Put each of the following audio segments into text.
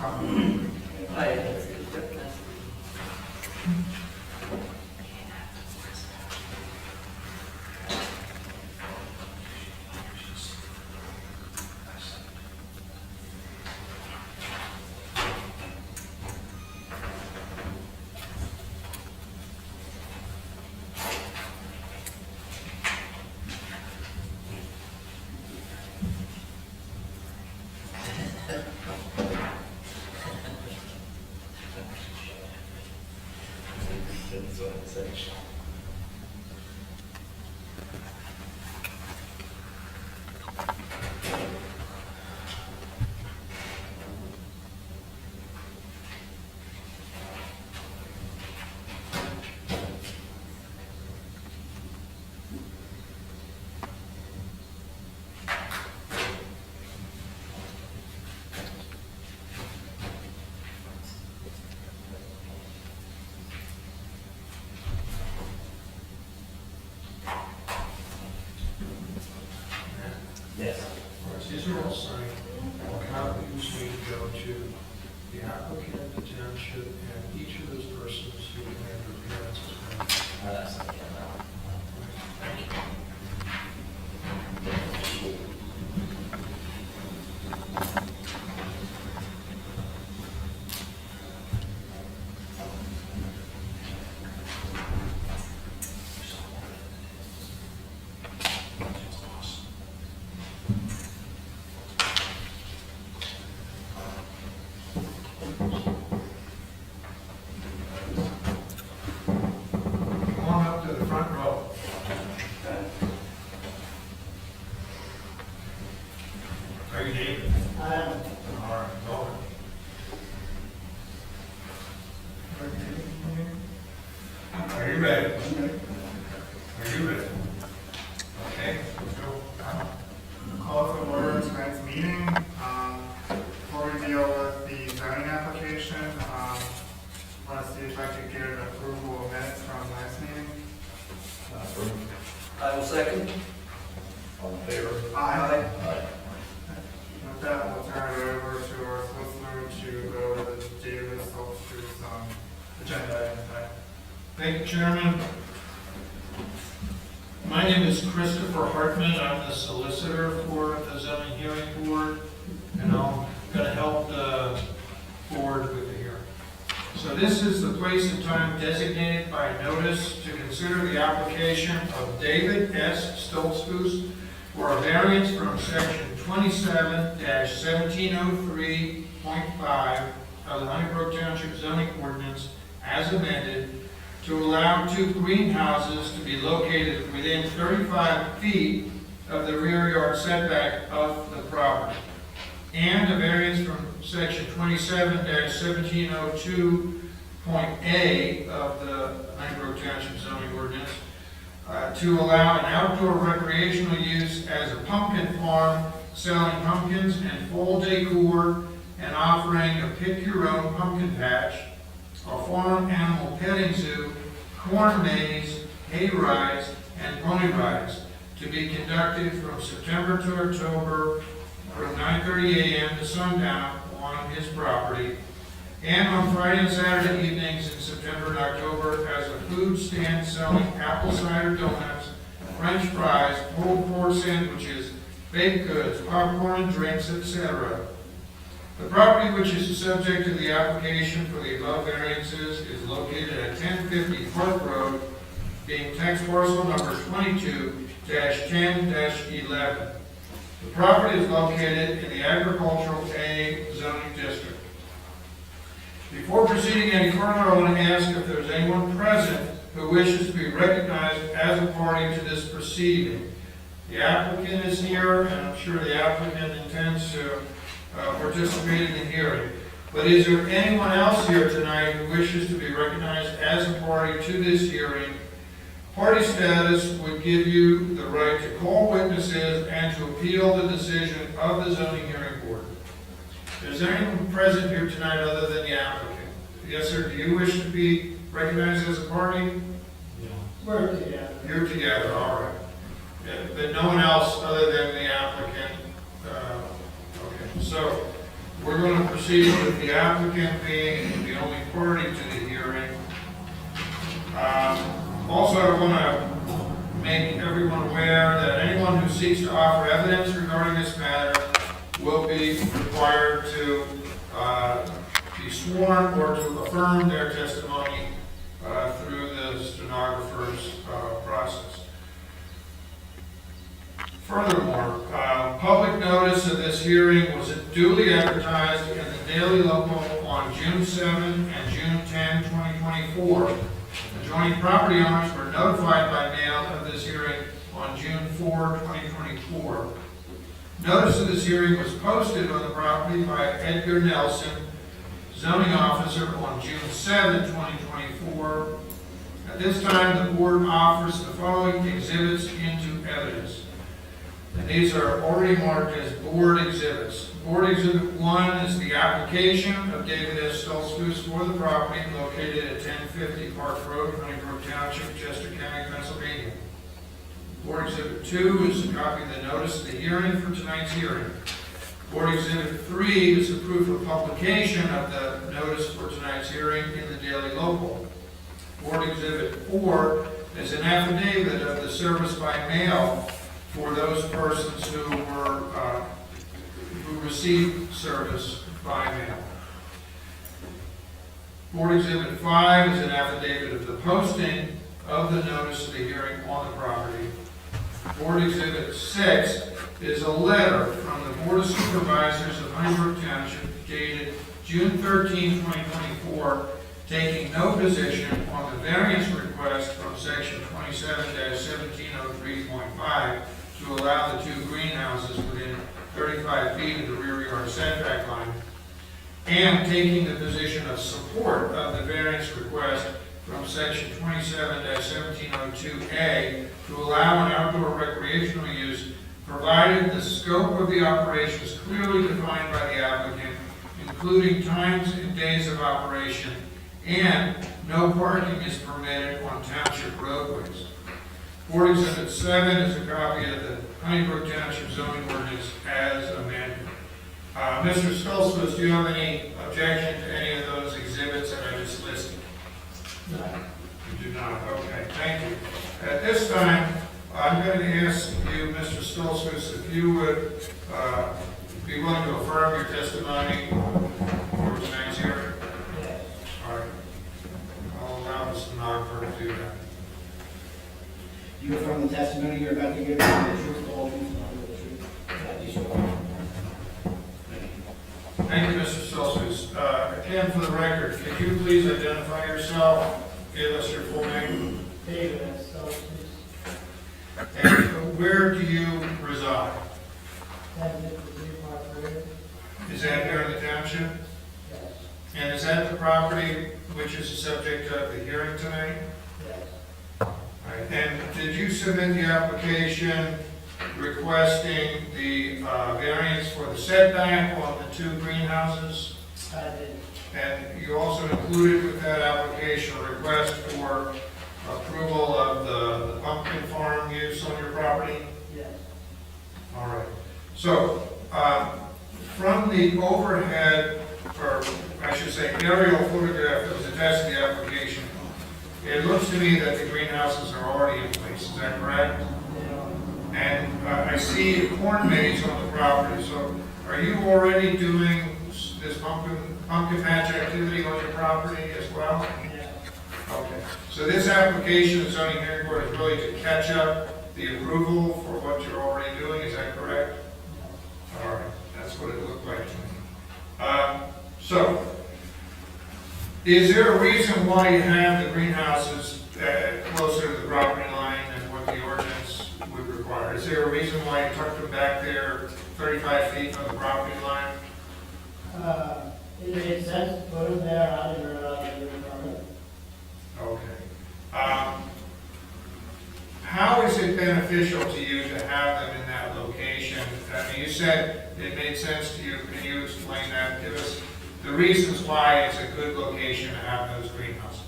Aye. Yes. All right, these are all signed. Copies need to go to the applicant, the township, and each of those persons who made their appearances. That's okay. Thank you. Come on up to the front row. Are you David? I am. All right, go ahead. Are you ready? Are you ready? Okay, let's go. Call to order tonight's meeting. Before we deal with the zoning application, want to see if I could get an approval of minutes from last meeting. I will second. All in favor? Aye. Aye. With that, we'll turn it over to our solicitor to go over the David Stoltzfus agenda item tonight. Thank you, Chairman. My name is Christopher Hartman. I'm the solicitor for the zoning hearing board, and I'm going to help the board with the hearing. So this is the place and time designated by notice to consider the application of David S. Stoltzfus for a variance from section 27-1703.5 of the Honeybrook Township zoning ordinance as amended to allow 2 greenhouses to be located within 35 feet of the rear yard setback of the property, and a variance from section 27-1702.a of the Honeybrook Township zoning ordinance to allow an outdoor recreational use as a pumpkin farm, selling pumpkins and fall decor and offering a pick-your-own pumpkin patch, a farm animal petting zoo, corn maze, hay rides, and pony rides to be conducted from September to October from 9:30 a.m. to sundown on his property, and on Friday and Saturday evenings in September and October as a food stand selling apple cider donuts, French fries, pulled pork sandwiches, baked goods, popcorn, drinks, etc. The property which is subject to the application for the above variances is located at 1050 Park Road, being tax parcel number 22-10-11. The property is located in the agricultural A zoning district. Before proceeding any further, I want to ask if there's anyone present who wishes to be recognized as a party to this proceeding. The applicant is here, and I'm sure the applicant intends to participate in the hearing. But is there anyone else here tonight who wishes to be recognized as a party to this hearing? Party status would give you the right to call witnesses and to appeal the decision of the zoning hearing board. Is there anyone present here tonight other than the applicant? Yes, sir. Do you wish to be recognized as a party? We're together. You're together, all right. Yeah, but no one else other than the applicant? Okay, so We're going to proceed with the applicant being the only party to the hearing. Also, I want to make everyone aware that anyone who seeks to offer evidence regarding this matter will be required to be sworn or to affirm their testimony through the stenographer's process. Furthermore, public notice of this hearing was duly advertised in the Daily Local on June 7 and June 10, 2024. Adjoining property owners were notified by mail of this hearing on June 4, 2024. Notice of this hearing was posted on the property by Edgar Nelson, zoning officer, on June 7, 2024. At this time, the board offers the following exhibits into evidence. And these are already marked as board exhibits. Board Exhibit 1 is the application of David S. Stoltzfus for the property located at 1050 Park Road, Brook Township, Chester County, Pennsylvania. Board Exhibit 2 is a copy of the notice of the hearing for tonight's hearing. Board Exhibit 3 is a proof of publication of the notice for tonight's hearing in the Daily Local. Board Exhibit 4 is an affidavit of the service by mail for those persons who received service by mail. Board Exhibit 5 is an affidavit of the posting of the notice of the hearing on the property. Board Exhibit 6 is a letter from the Board of Supervisors of Brook Township dated June 13, 2024, taking no position on the variance request from section 27-1703.5 to allow the 2 greenhouses within 35 feet of the rear yard setback line, and taking the position of support of the variance request from section 27-1702A to allow an outdoor recreational use, provided the scope of the operation is clearly defined by the applicant, including times and days of operation, and no parking is permitted on township roadways. Board Exhibit 7 is a copy of the Brook Township zoning ordinance as amended. Mr. Stoltzfus, do you have any objection to any of those exhibits that I just listed? No. You do not. Okay, thank you. At this time, I'm going to ask you, Mr. Stoltzfus, if you would be willing to affirm your testimony for tonight's hearing. Yes. All right. I'll allow the stenographer to do that. You affirm the testimony you're about to give, the truth, the whole truth, and nothing but the truth? Yes, sure. Thank you, Mr. Stoltzfus. Again, for the record, could you please identify yourself, give us your full name, David S. Stoltzfus, and where do you reside? 1053 Park Road. Is that here in the township? Yes. And is that the property which is the subject of the hearing tonight? Yes. All right. And did you submit the application requesting the variance for the setback on the 2 greenhouses? I did. And you also included with that application a request for approval of the pumpkin farm use on your property? Yes. All right. So, from the overhead, or I should say aerial photograph that was attached to the application, it looks to me that the greenhouses are already in place. Is that correct? Yeah. And I see corn maze on the property. So, are you already doing this pumpkin patch activity on your property as well? Yeah. Okay. So this application, the zoning hearing board, is really to catch up the approval for what you're already doing. Is that correct? All right. That's what it looked like to me. So, is there a reason why you have the greenhouses closer to the property line than what the ordinance would require? Is there a reason why you tucked them back there 35 feet from the property line? It made sense to put them there. I didn't realize they were permanent. Okay. How is it beneficial to you to have them in that location? I mean, you said it made sense to you. Can you explain that? Give us the reasons why it's a good location to have those greenhouses.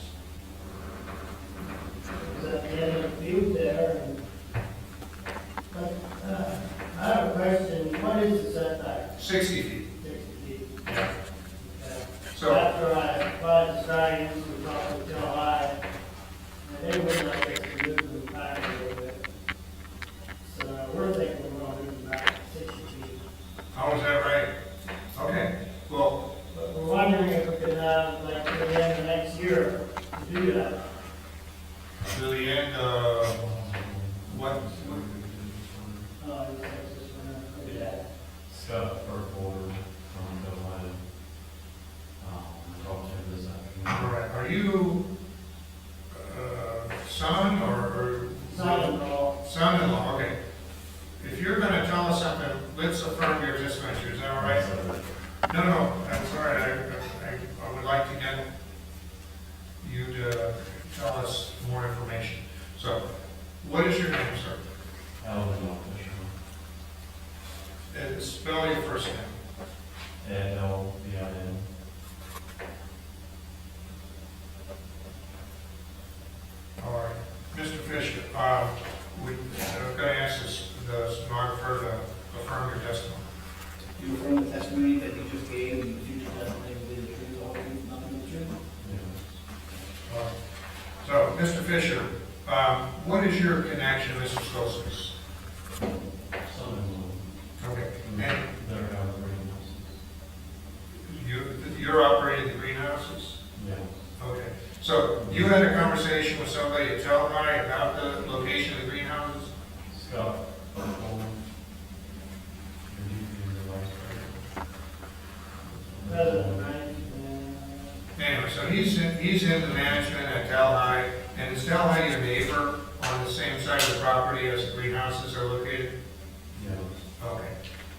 It's at the end of the field there. But I have a question. What is the setback? 60 feet. 60 feet. Yeah. ALVIN. All right. Mr. Fisher, we're going to ask the stenographer to affirm your testimony. Do you affirm the testimony that you just gave and the future testimony will be the truth, the whole truth, nothing but the truth? Yes. All right. So, Mr. Fisher, what is your connection, Mr. Stoltzfus? Son-in-law. Okay. And They're out greenhouses. you're operating the greenhouses? Yes. Okay. So you had a conversation with somebody at Tel Hai about the location of the greenhouses? Scott. Coleman. Your DP is the vice President, president. right? Anyway, so he's in the management at Tel Hai, and is Tel Hai your neighbor on the same side of the property as the greenhouses are located? Yes. Okay.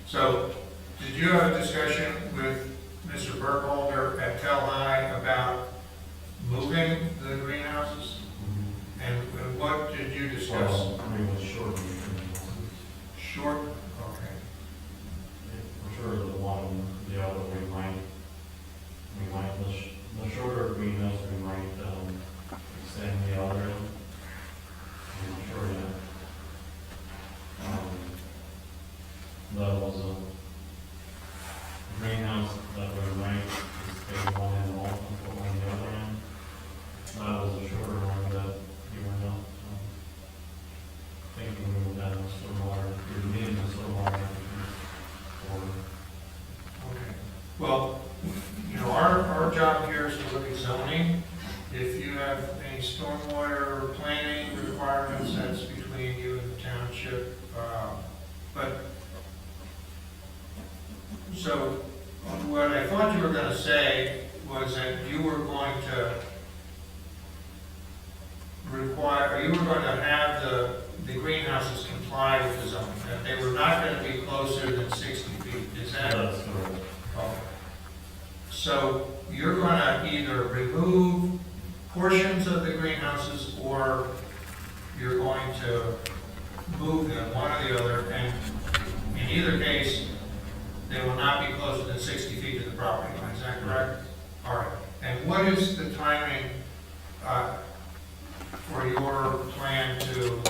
So, did you have a discussion with Mr. Burkholder at Tel Hai about moving the greenhouses? And what did you discuss? Well, I mean, it was short of the greenhouses. Short? Okay. For sure, the other, the shorter greenhouse, we might, extend the other end. I'm not sure yet. That was a greenhouse that we might just take one end off and put one on the other end. That was a shorter one that you were not, thinking we would have a stormwater, we needed a stormwater for. Okay. Well, you know, our job here is to look at zoning. If you have any stormwater planning requirements, that's between you and the township. But, so, what I thought you were gonna say was that you were going to require, or you were going to have the greenhouses comply with the zoning, that they were not gonna be closer than 60 feet. Is that? That's correct. Okay. So you're going to either remove portions of the greenhouses or you're going to move them, one or the other, and in either case, they will not be closer than 60 feet to the property line. Is that correct? All right. And what is the timing for your plan to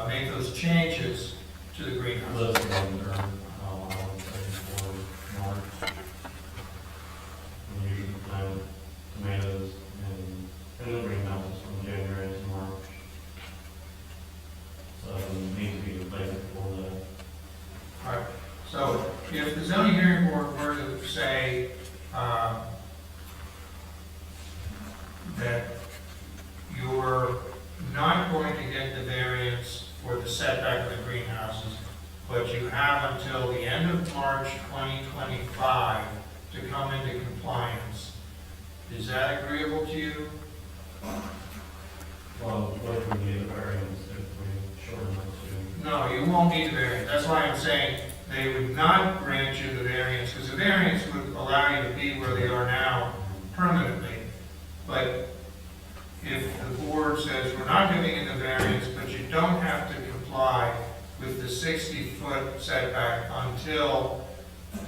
make those changes to the greenhouse? Less than I would say for March. We usually plant tomatoes in the greenhouses from January to March. So it needs to be replaced before that. All right, so if the zoning hearing board were to say that you're not going to get the variance for the setback of the greenhouses, but you have until the end of March 2025 to come into compliance, is that agreeable to you? Well, what if we need a variance if we shorten it to? No, you won't need a variance. That's why I'm saying they would not grant you the variance, because the variance would allow you to be where they are now permanently. But if the board says, we're not giving you the variance, but you don't have to comply with the 60-foot setback until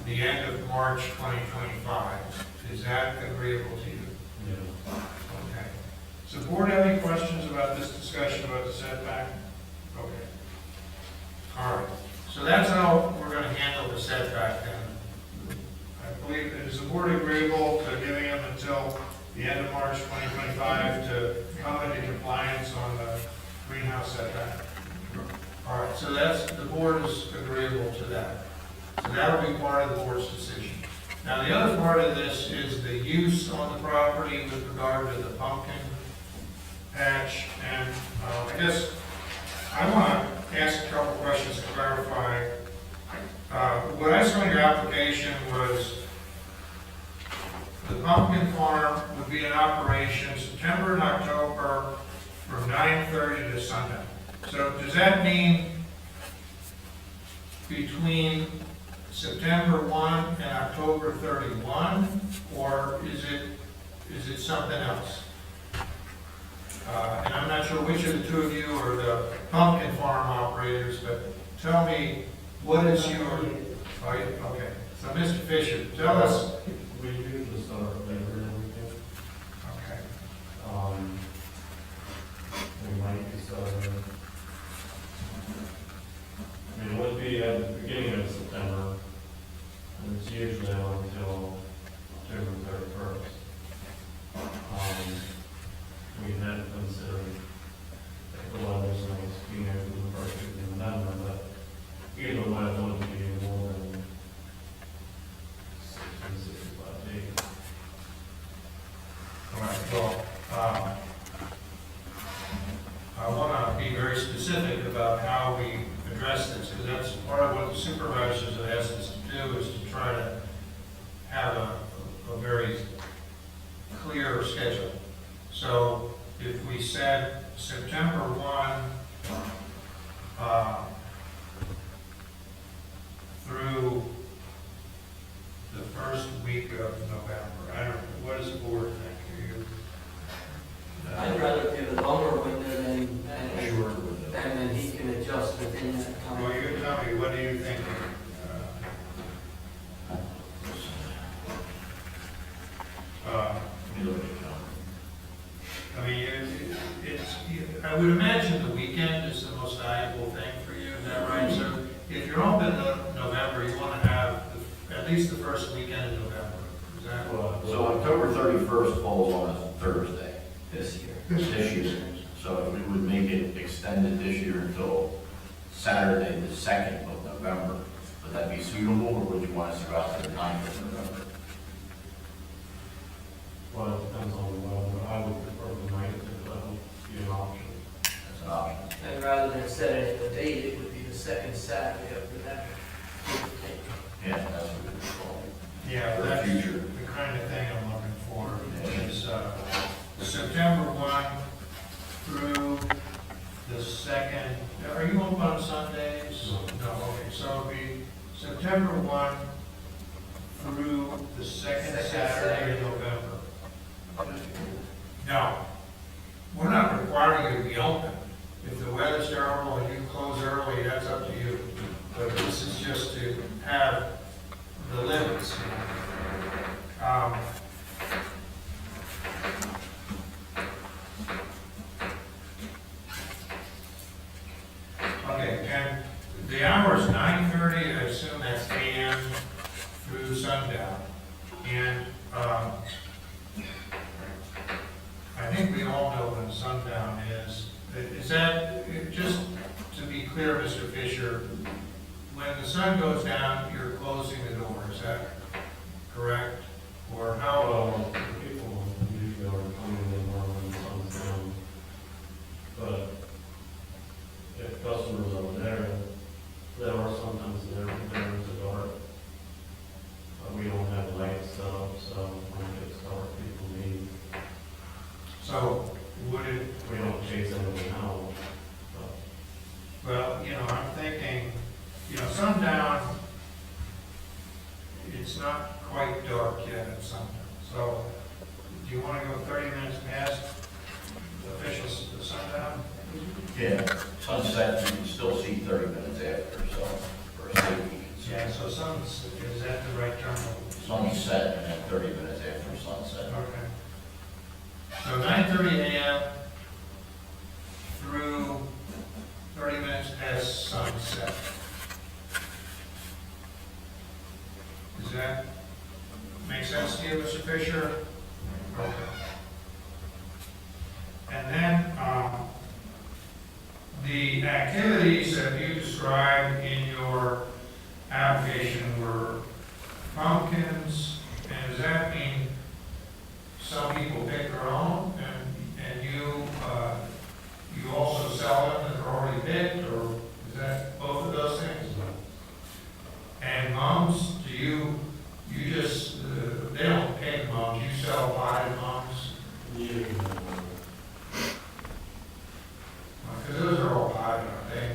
the end of March 2025, is that agreeable to you? Yeah. Okay. Does the board have any questions about this discussion about the setback? Okay. All right. So that's how we're going to handle the setback then. I believe, is the board agreeable to giving them until the end of March 2025 to come into compliance on the greenhouse setback? All right, so that's, the board is agreeable to that. So that'll be part of the board's decision. Now, the other part of this is the use on the property with regard to the pumpkin patch. And I guess I want to ask a couple questions to clarify. What I saw in your application was the pumpkin farm would be in operation September and October from 9:30 to sundown. So does that mean between September 1 and October 31, or is it something else? And I'm not sure which of the two of you are the pumpkin farm operators, but tell me, what is your, oh, okay, so Mr. Fisher, tell us. We usually start later than we do. Okay. We might be starting. I mean, it would be at the beginning of September, and it's usually on until October 31st. We had considered if the weather's nice, being able to the first week in November, but either way, it wouldn't be more than 60, 65 days. All right, well, I want to be very specific about how we address this, because that's part of what the supervisors have asked us to do, is to try to have a very clear schedule. So if we said September 1 through the first week of November, I don't know, what does the board think? Are you, I'd rather give a longer window than, Sure. and then he can adjust within that time. well, you tell me, what do you think? I mean, I would imagine the weekend is the most valuable thing for you, is that right? So if you're open in November, you want to have at least the first weekend in November, is that? So October 31st falls on a Thursday This year. this year. So if we would make it extended this year until Saturday, the 2nd of November, would that be suitable, or would you want us to go out to the 9th of November? Well, it depends on the weather. I would prefer the night if that would be an option. That's an option. And rather than setting a date, it would be the second Saturday of November. Yeah, that's what we would call Yeah, For the that's future. the kind of thing I'm looking for, is September 1 through the 2nd. Are you open on Sundays? No, okay, so it'll be September 1 through the second Saturday in November. Now, we're not requiring you to be open. If the weather's terrible and you close early, that's up to you. But this is just to have the limits. Okay, and the hour's 9:30, I assume that's AM through sundown. And I think we all know when sundown is. Is that, just to be clear, Mr. Fisher, when the sun goes down, you're closing the door, is that correct? Or how? Well, people usually are coming in more when the sun's down. But if customers are there are sometimes there in the dark. But we don't have lights set up, so when it gets dark, people leave. So would it, We don't chase anyone out. But well, I'm thinking, sundown, it's not quite dark yet at sundown. So do you want to go 30 minutes past the official sundown? Yeah, sunset, you can still see 30 minutes after, so for safety. Yeah, so is that the right term? Sunset and then 30 minutes after sunset. Okay. So 9:30 a.m. through 30 minutes past sunset. Does that make sense to you, Mr. Fisher? Okay. And then, the activities that you described in your application were pumpkins, and does that mean some people pick their own, and you also sell them that are already picked, or is that both of those things? And mums, you just, they don't pick mums, you sell potted mums? usually, Because those are all potted, aren't they?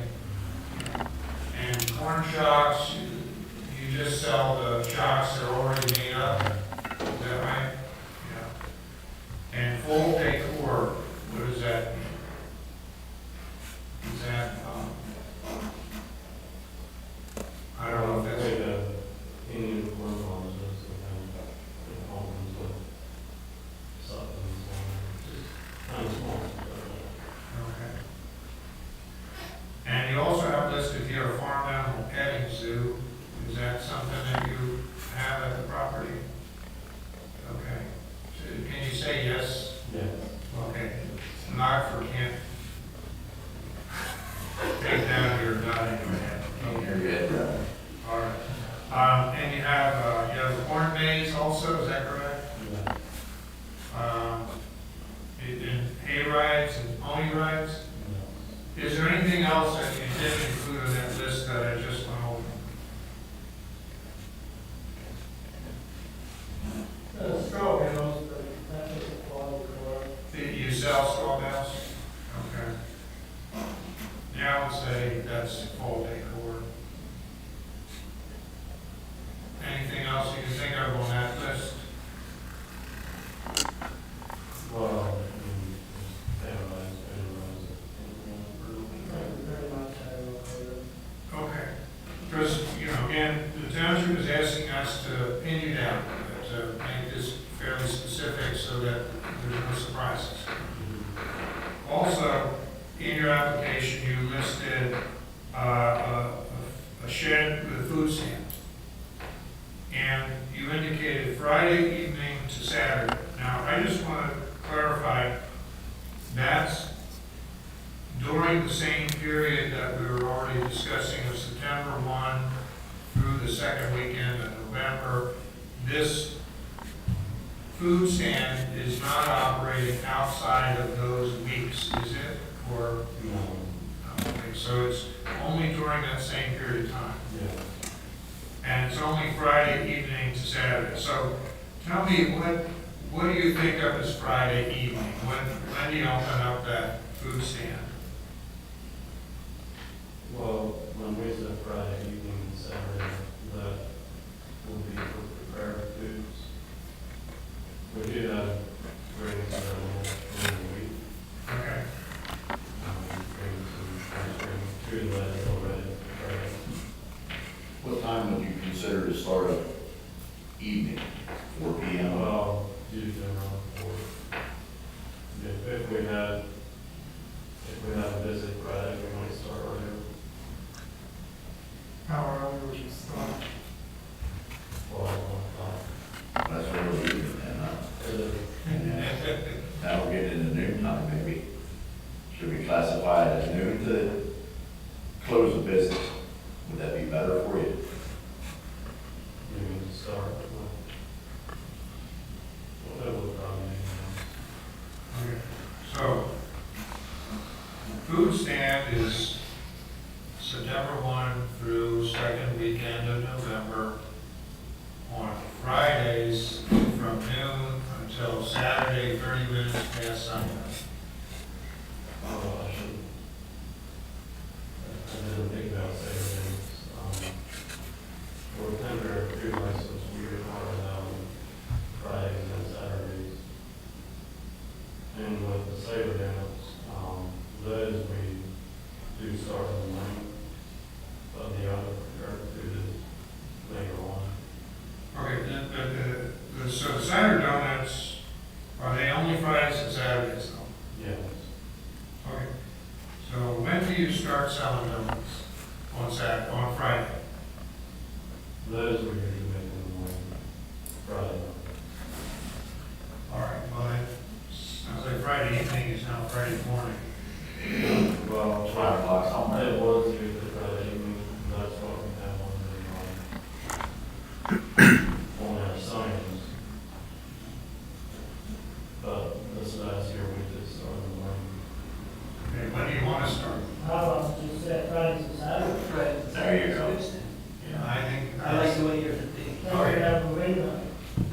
And corn shucks, you just sell the shucks that are already made up, is that right? Yeah. And full decor, what does that mean? Is that, I don't know if that's, Indian corn on to pin you down, to make this fairly specific so that there's no surprises. Also, in your application, you listed a shed with a food stand. And you indicated Friday evening to Saturday. Now, I just want to clarify, that's during the same period that we were already discussing of September 1 through the second weekend of November. This food stand is not operating outside of those weeks, is it? Or, okay, so it's only during that same period of time? Yeah. And it's only Friday evening to Saturday. So tell me, what do you think of as Friday evening? When do you open up that food stand? Well, when we said Friday evening and Saturday, that will be for prepared foods. We do have drinks available during the week. Okay. Drinks and ice cream, food that is already prepared. What time would you consider to start up evening? 4 p.m.? Well, usually around 4. If we had a busy Friday, we might start earlier. How early would you start? 12 o'clock. That's what we're evening then, huh? Is it? Yeah. Now we're getting into noon time, maybe. Should we classify it as noon to close the business? Would that be better for you? You mean to start with? Whatever the problem is. Okay. So, food stand is September 1 through second weekend of November on Fridays from noon until Saturday, 30 minutes past sundown. Oh, I didn't think about Saturdays. For temporary food license, we require them Fridays and Saturdays. And with the Sabre dance, those we do start in the morning, but the other prepared food is later on. Okay, so the Saturday donuts, are they only Fridays and Saturdays though? Yes. Okay, so when do you start selling donuts on Friday? Those we usually make in the morning, Friday. All right, well, it sounds like Friday evening is now Friday morning. Well, 5 o'clock somewhere. it was usually Friday evening, that's what we have on our signs. But this last year we just started in the morning. Okay, when do you want to start? How about just say Fridays and Saturdays? Right. There you go. I think I like the way you're thinking. Then we have a window.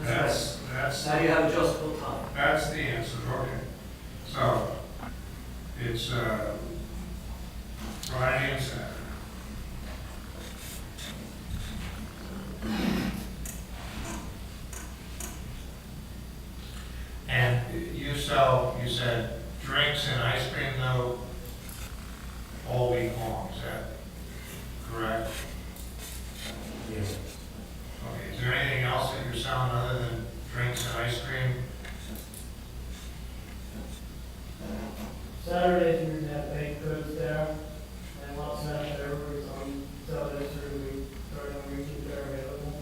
that's, Now you have adjustable time. that's the answer, okay. So, it's, Friday and Saturday. And you said drinks and ice cream though, all week long, is that correct? Yes. Okay, is there anything else that you're selling other than drinks and ice cream? Saturdays, we have baked goods there, and lots of deliveries on Saturdays through the week, during the week, if they're available.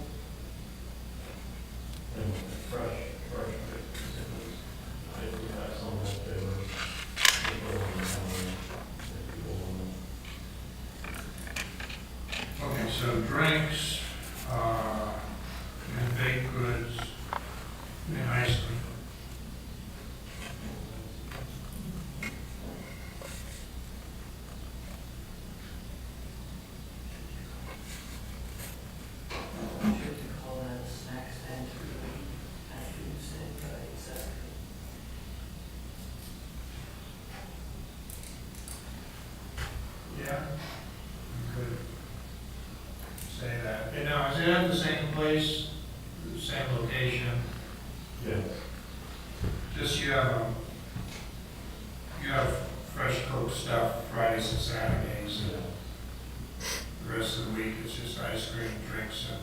And fresh vegetables. I do have some leftovers. We put on the counter if people want them. Okay, so drinks, and baked goods, and ice cream. You should call that a snack stand through the week, after you said Friday, Saturday. Yeah, you could say that. And now, is it at the same place, the same location? Yes. Just you have fresh cooked stuff Fridays and Saturdays, and the rest of the week it's just ice cream, drinks, and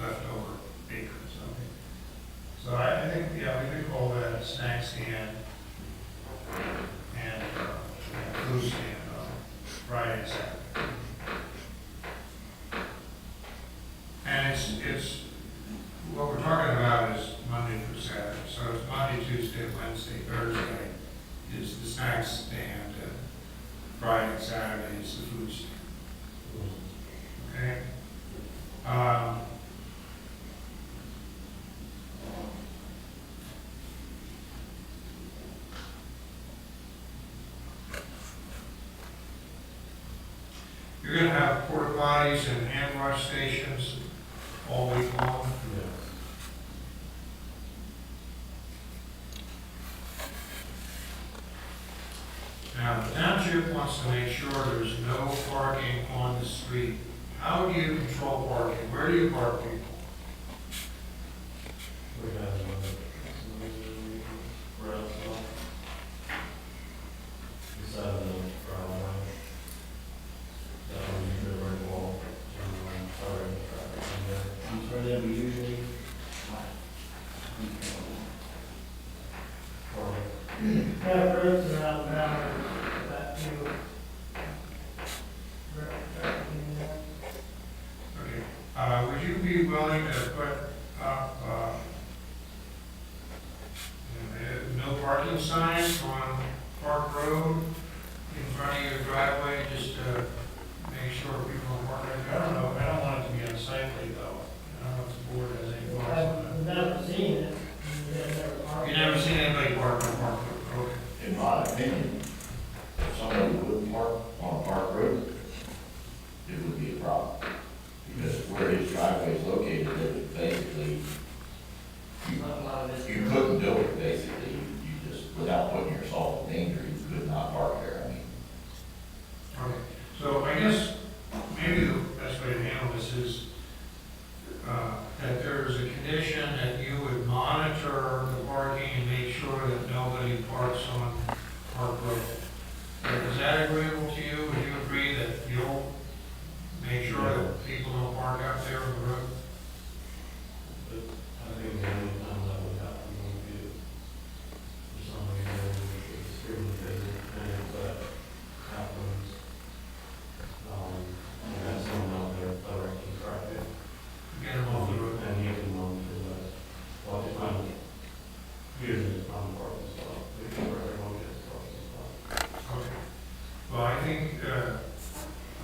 leftover think, yeah, we could call that a snack stand and food stand on Friday and Saturday. And it's, what we're talking about is Monday through Saturday. So it's Monday, Tuesday, Wednesday, Thursday is the snack stand, and Friday and Saturday is the food stand. Okay? You're gonna have porta potties and hand wash stations all week long. Yes. Now, the township wants to make sure there's no parking on the street. How do you control parking? Where do you park people? We have, where else? Beside the driveway. That one usually very well, sorry, traffic in there. I'm sorry, that we usually. Yeah, roads around the mountain, that you. Okay, would you be willing to put up, no parking signs on Park Road in front of your driveway, just to make sure people are parking? I don't know, I don't want it to be unsightly though. I don't know if the board has any thoughts on I've never seen it. that. You never seen anybody park on Park Road? Okay. In my opinion, if somebody would park on Park Road, it would be a problem. Because where his driveway is located, it would basically, Not a lot of this. you couldn't do it, basically. You just, without putting yourself in danger, you could not park there. I mean, Okay, so I guess maybe the best way to handle this is that there's a condition that you would monitor the parking and make sure that nobody parks on Park Road. Is that agreeable to you? Would you agree that you'll make sure that people don't park out there on the road? But I think the only time that would happen would be if somebody knows it's extremely busy, and if that happens, you have someone out there directing traffic. Get them off the road. And you can monitor that. Well, if I'm, usually it's not parking spot, we can where everyone gets parking spot. Okay. Well, I think,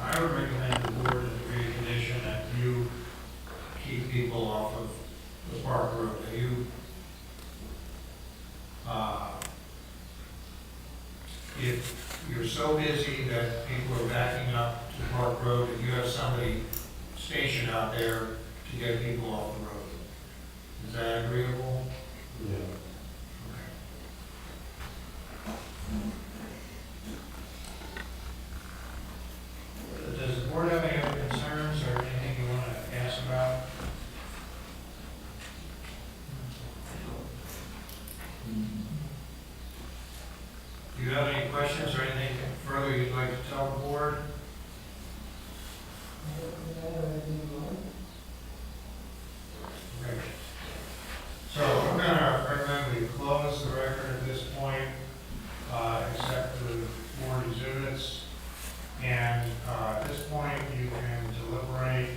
I would recommend the board to create a condition that you keep people off of the Park Road, that you, if you're so busy that people are backing up to Park Road, that you have somebody stationed out there to get people off the road. Is that agreeable? Yeah. Does the board have any other concerns or anything you want to ask about? Do you have any questions or anything further you'd like to tell the board? Okay. So I'm going to recommend we close the record at this point, except for the board exhibits. And at this point, you can deliberate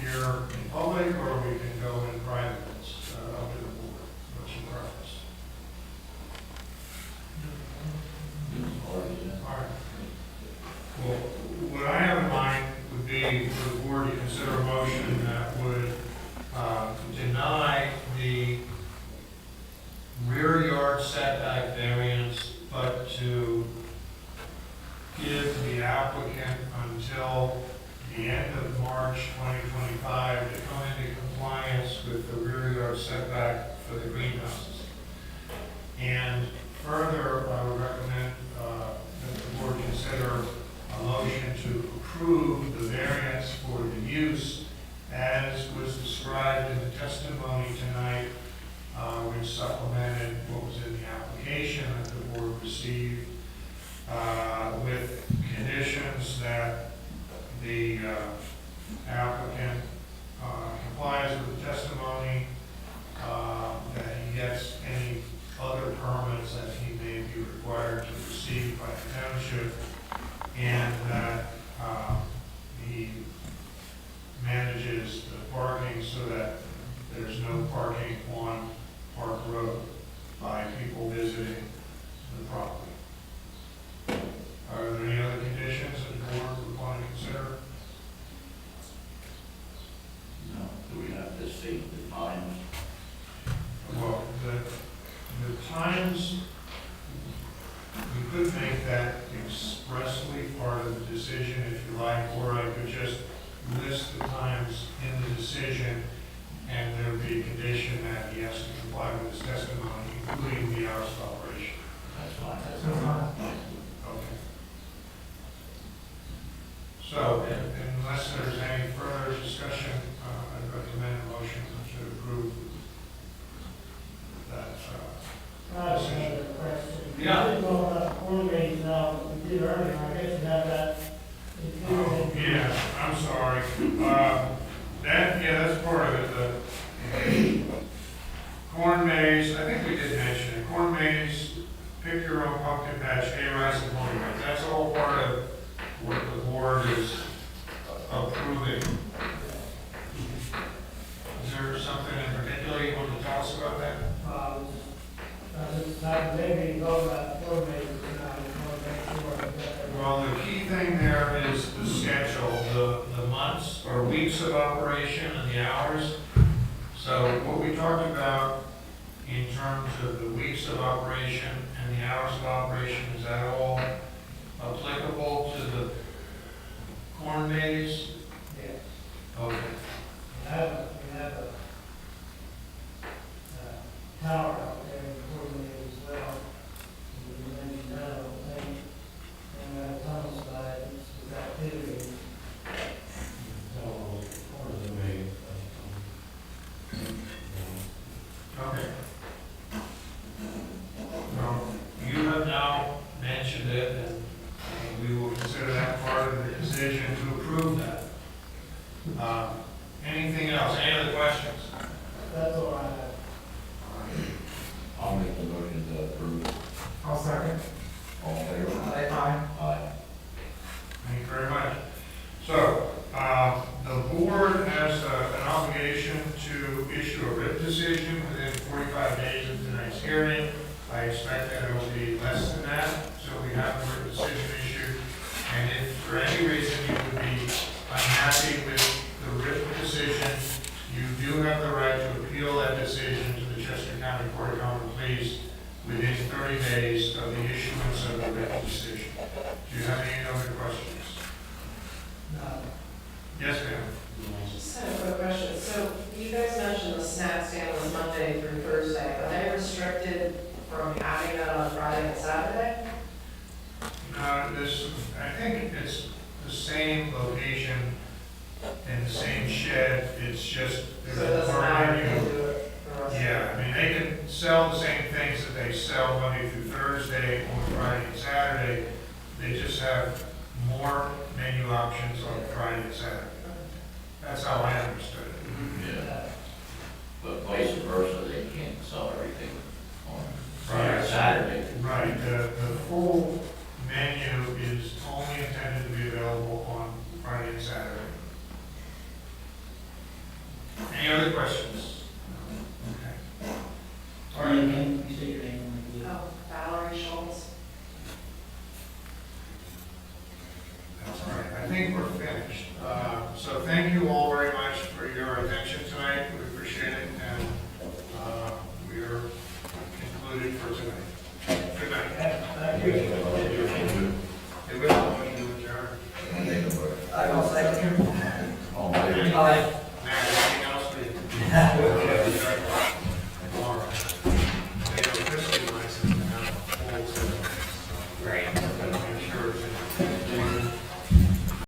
here in public, or we can go in private. It's up to the board. What's your preference? All right. Well, what I have in mind would be for the board to consider a motion that would deny the rear yard setback variance, but to give the applicant until the end of March 2025 to come into compliance with the rear yard setback for the greenhouses. And further, I would recommend that the board consider a motion to approve the variance for the use as was described in the testimony tonight, which supplemented what was in the application that the board received, with conditions that the applicant complies with the testimony, that he times, we could make that expressly part of the decision if you like, or I could just list the times in the decision, and there would be a condition that he has to comply with his testimony, including the hours of operation. That's fine. Okay. So, unless there's any further discussion, I'd recommend a motion to approve that. I have another question. Yeah. We did go about coordinating now, we did earlier, I guess you have that included in. Yeah, I'm sorry. That's part of it, the corn maze, I think we did mention it, corn maze, pick your own pumpkin patch, hay rice and pony rice, that's all part of what the board is approving. Is there something in particular you want to tell us about that? Maybe go about coordinating, I just want to make sure that. Well, the key thing there is the schedule, the months or weeks of operation and the hours. So what we talked about in terms of the weeks of operation and the hours of operation, is that all applicable to the corn maze? Yes. Okay. We have a tower out there in coordinated as well. We mentioned that, I don't think. And tunnel side, it's activity. So, or the main, Okay. Well, you have now mentioned it, and we will consider that part of the decision to approve that. Anything else? Any other questions? That's all I have. I'll make the motion to approve. I'll second. All in favor? Aye. Aye. Thank you very much. So, the board has an obligation to issue a written decision within 45 days of tonight's hearing. I expect that it will be less than that, so we have a written decision issued. And if for any reason you would be unhappy with the written decision, you do have the right to appeal that decision to the Chester County Court of Common Pleas within 30 days of the issuance of the written decision. Do you have any other questions? No. Yes, ma'am. Just had a quick question. So you guys mentioned the snack stand was Monday through Thursday. Are they restricted from having that on Friday and Saturday? I think it's the same location and the same shed, it's just. So it doesn't matter if they do it the rest of the Yeah, I mean, they can sell the same things that they sell Monday through Thursday or Friday and Saturday. They just have more menu options on Friday and Saturday. That's how I understood it. Yeah. But vice versa, they can't sell everything on Friday, Right. Saturday. Right, the full menu is only intended to be available on Friday and Saturday. Any other questions? Okay. All right. And